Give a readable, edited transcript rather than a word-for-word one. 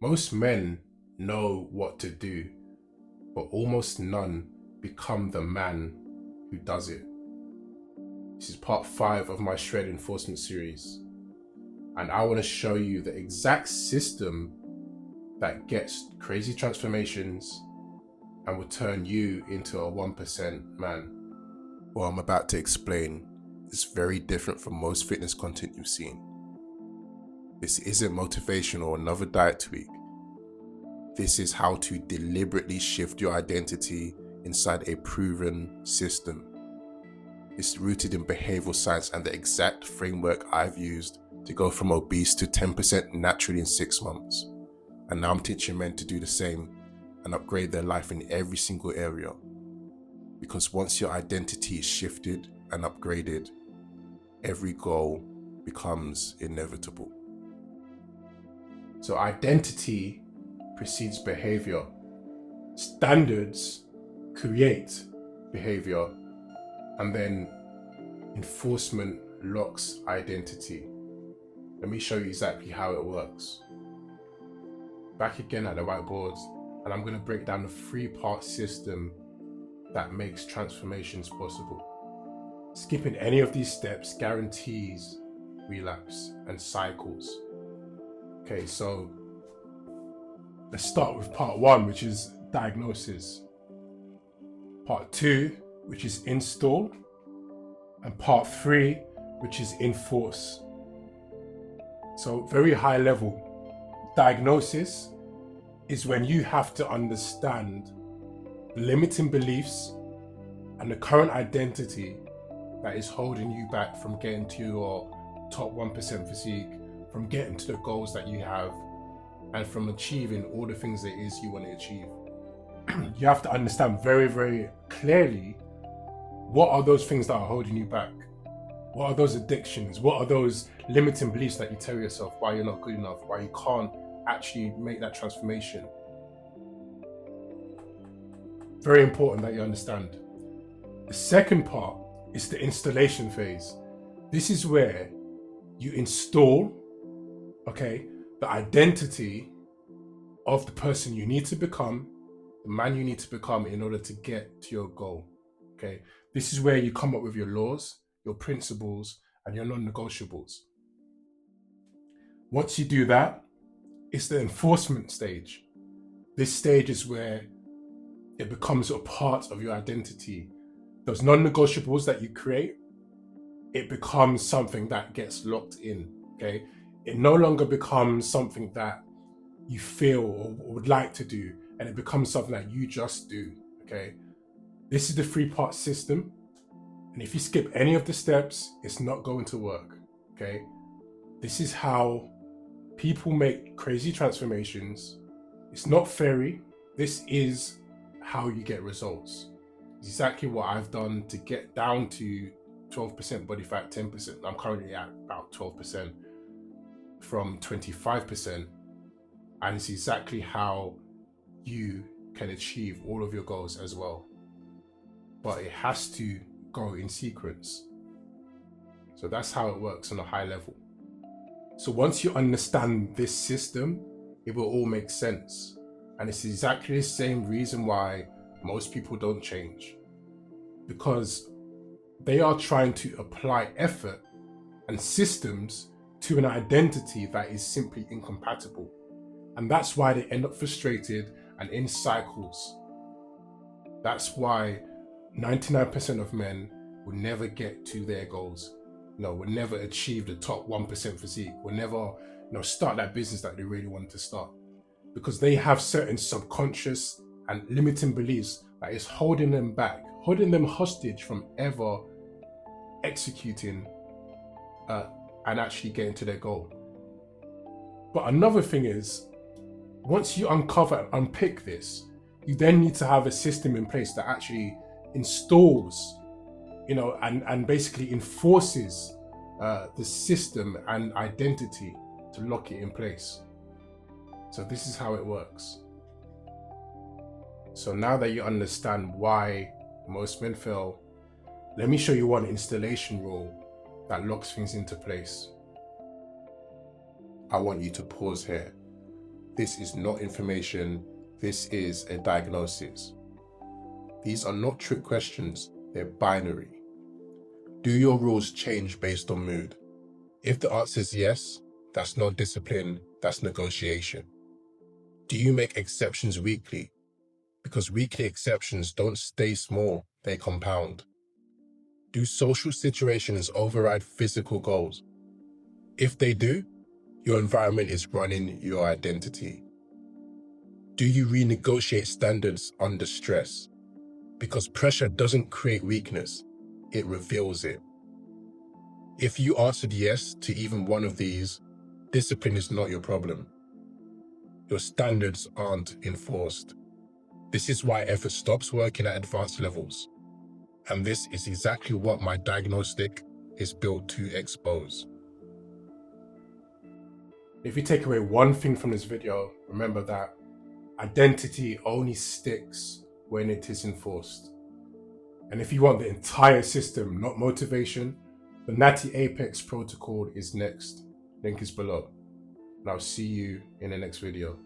Most men know what to do, but almost none become the man who does it. This is part 5 of my shred enforcement series, and I want to show you the exact system that gets crazy transformations and will turn you into a 1% man. What I'm about to explain is very different from most fitness content you've seen. This isn't motivation or another diet tweak. This is how to deliberately shift your identity inside a proven system. It's rooted in behavioral science and the exact framework I've used to go from obese to 10% naturally in 6 months. And now I'm teaching men to do the same and upgrade their life in every single area. Because once your identity is shifted and upgraded, every goal becomes inevitable. So identity precedes behavior. Standards create behavior, and then enforcement locks identity. Let me show you exactly how it works. Back again at the whiteboard, and I'm going to break down the 3-part system that makes transformations possible. Skipping any of these steps guarantees relapse and cycles. Okay, so let's start with part 1, which is diagnosis. Part 2, which is install. And part 3, which is enforce. So very high level. Diagnosis is when you have to understand the limiting beliefs and the current identity that is holding you back from getting to your top 1% physique, from getting to the goals that you have, and from achieving all the things that it is you want to achieve. You have to understand very, very clearly what are those things that are holding you back. What are those addictions? What are those limiting beliefs that you tell yourself why you're not good enough, why you can't actually make that transformation? Very important that you understand. The second part is the installation phase. This is where you install, the identity of the person you need to become, the man you need to become in order to get to your goal. Okay, this is where you come up with your laws, your principles, and your non-negotiables. Once you do that, it's the enforcement stage. This stage is where it becomes a part of your identity. Those non-negotiables that you create, it becomes something that gets locked in. Okay, it no longer becomes something that you feel or would like to do, and it becomes something that you just do. Okay, this is the 3-part system, and if you skip any of the steps, it's not going to work. Okay, this is how people make crazy transformations. It's not fairy. This is how you get results. It's exactly what I've done to get down to 12% body fat, 10%. I'm currently at about 12% from 25%. And it's exactly how you can achieve all of your goals as well. But it has to go in sequence. So that's how it works on a high level. So once you understand this system, it will all make sense. And it's exactly the same reason why most people don't change. Because they are trying to apply effort and systems to an identity that is simply incompatible. And that's why they end up frustrated and in cycles. That's why 99% of men will never get to their goals. Will never achieve the top 1% physique, will never start that business that they really wanted to start. Because they have certain subconscious and limiting beliefs that is holding them back, holding them hostage from ever executing and actually getting to their goal. But another thing is, once you uncover and unpick this, you then need to have a system in place that actually installs, and basically enforces the system and identity to lock it in place. So this is how it works. So now that you understand why most men fail, let me show you one installation rule that locks things into place. I want you to pause here. This is not information. This is a diagnosis. These are not trick questions. They're binary. Do your rules change based on mood? If the answer is yes, that's not discipline, that's negotiation. Do you make exceptions weekly? Because weekly exceptions don't stay small, they compound. Do social situations override physical goals? If they do, your environment is running your identity. Do you renegotiate standards under stress? Because pressure doesn't create weakness, it reveals it. If you answered yes to even one of these, discipline is not your problem. Your standards aren't enforced. This is why effort stops working at advanced levels. And this is exactly what my diagnostic is built to expose. If you take away one thing from this video, remember that identity only sticks when it is enforced. And if you want the entire system, not motivation, the Natty Apex protocol is next. Link is below. And I'll see you in the next video.